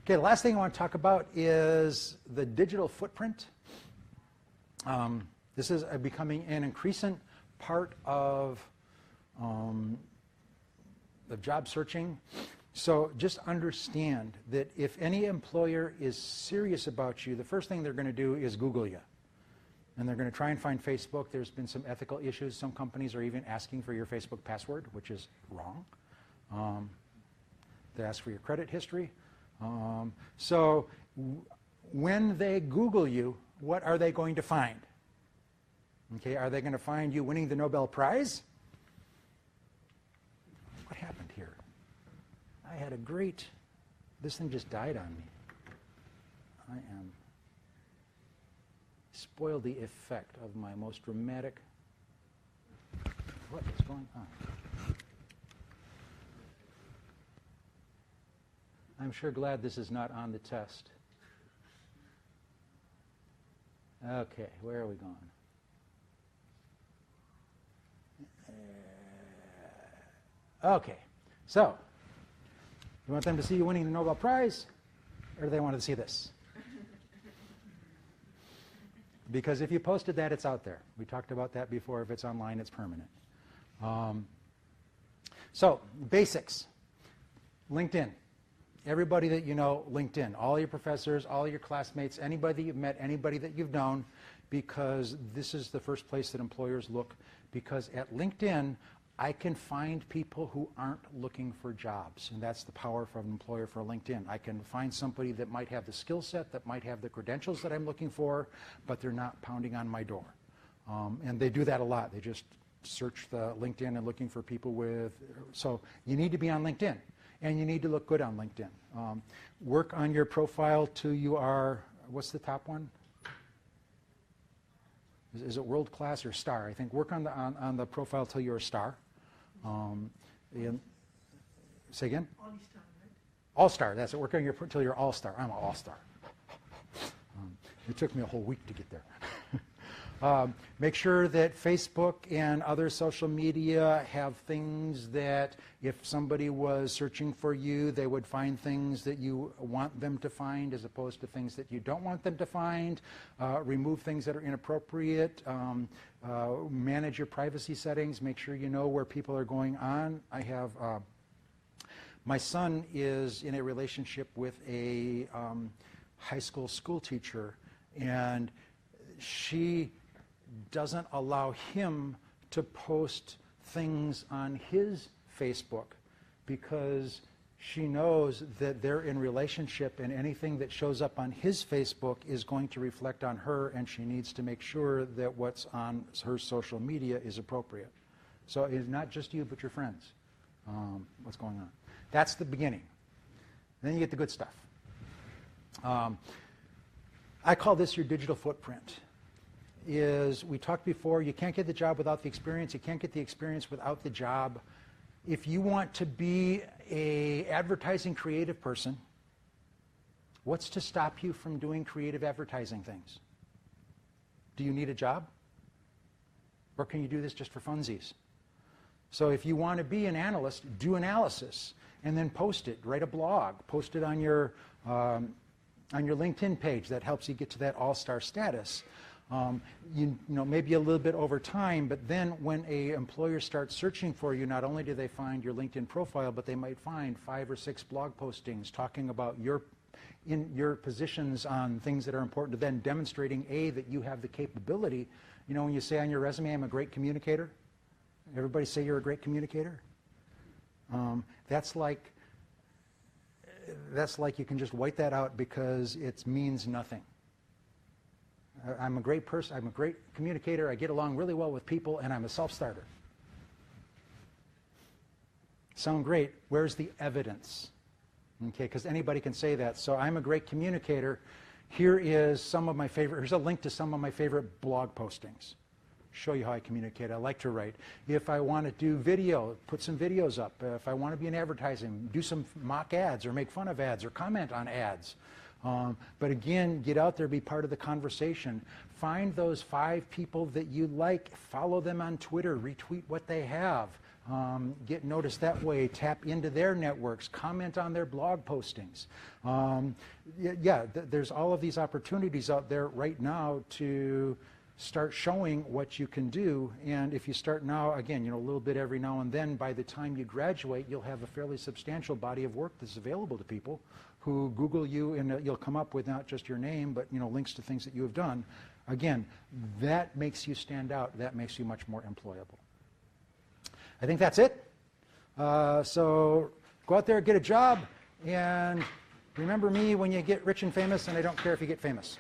Okay, the last thing I want to talk about is the digital footprint. This is becoming an increasing part of job searching. So just understand that if any employer is serious about you, the first thing they're going to do is Google you. And they're going to try and find Facebook. There's been some ethical issues. Some companies are even asking for your Facebook password, which is wrong. They ask for your credit history. So when they Google you, what are they going to find? Okay, are they going to find you winning the Nobel Prize? What happened here? I had a great, this thing just died on me. I am spoiled the effect of my most dramatic, what is going on? I'm sure glad this is not on the test. Okay, where are we going? Okay, so you want them to see you winning the Nobel Prize, or do they want to see this? Because if you posted that, it's out there. We talked about that before. If it's online, it's permanent. So basics. LinkedIn. Everybody that you know, LinkedIn. All your professors, all your classmates, anybody you've met, anybody that you've known, because this is the first place that employers look. Because at LinkedIn, I can find people who aren't looking for jobs, and that's the power of an employer for LinkedIn. I can find somebody that might have the skill set, that might have the credentials that I'm looking for, but they're not pounding on my door. And they do that a lot. They just search the LinkedIn and looking for people with, so you need to be on LinkedIn, and you need to look good on LinkedIn. Work on your profile till you are, what's the top one? Is it world class or star? I think work on the profile till you're a star. Say again? All-star, right? All-star, that's it. Work on your till you're all-star. I'm an all-star. It took me a whole week to get there. Make sure that Facebook and other social media have things that if somebody was searching for you, they would find things that you want them to find as opposed to things that you don't want them to find. Remove things that are inappropriate. Manage your privacy settings. Make sure you know where people are going on. I have, my son is in a relationship with a high school teacher, and she doesn't allow him to post things on his Facebook because she knows that they're in relationship, and anything that shows up on his Facebook is going to reflect on her, and she needs to make sure that what's on her social media is appropriate. So it's not just you, but your friends. What's going on? That's the beginning. Then you get the good stuff. I call this your digital footprint. We talked before, you can't get the job without the experience. You can't get the experience without the job. If you want to be an advertising creative person, what's to stop you from doing creative advertising things? Do you need a job? Or can you do this just for funsies? So if you want to be an analyst, do analysis and then post it. Write a blog. Post it on your LinkedIn page. That helps you get to that all-star status. You know, maybe a little bit over time, but then when an employer starts searching for you, not only do they find your LinkedIn profile, but they might find 5 or 6 blog postings talking about your positions on things that are important to them, demonstrating that you have the capability. You know, when you say on your resume, I'm a great communicator, everybody say you're a great communicator. That's like you can just white that out because it means nothing. I'm a great person, I'm a great communicator, I get along really well with people, and I'm a self-starter. Sound great. Where's the evidence? Okay, because anybody can say that. So I'm a great communicator. Here's a link to some of my favorite blog postings. Show you how I communicate. I like to write. If I want to do video, put some videos up. If I want to be in advertising, do some mock ads or make fun of ads or comment on ads. But again, get out there, be part of the conversation. Find those 5 people that you like, follow them on Twitter, retweet what they have. Get noticed that way, tap into their networks, comment on their blog postings. There's all of these opportunities out there right now to start showing what you can do. And if you start now, again, a little bit every now and then, by the time you graduate, you'll have a fairly substantial body of work that's available to people who Google you, and you'll come up with not just your name, but links to things that you have done. Again, that makes you stand out. That makes you much more employable. I think that's it. So go out there, get a job, and remember me when you get rich and famous, and I don't care if you get famous.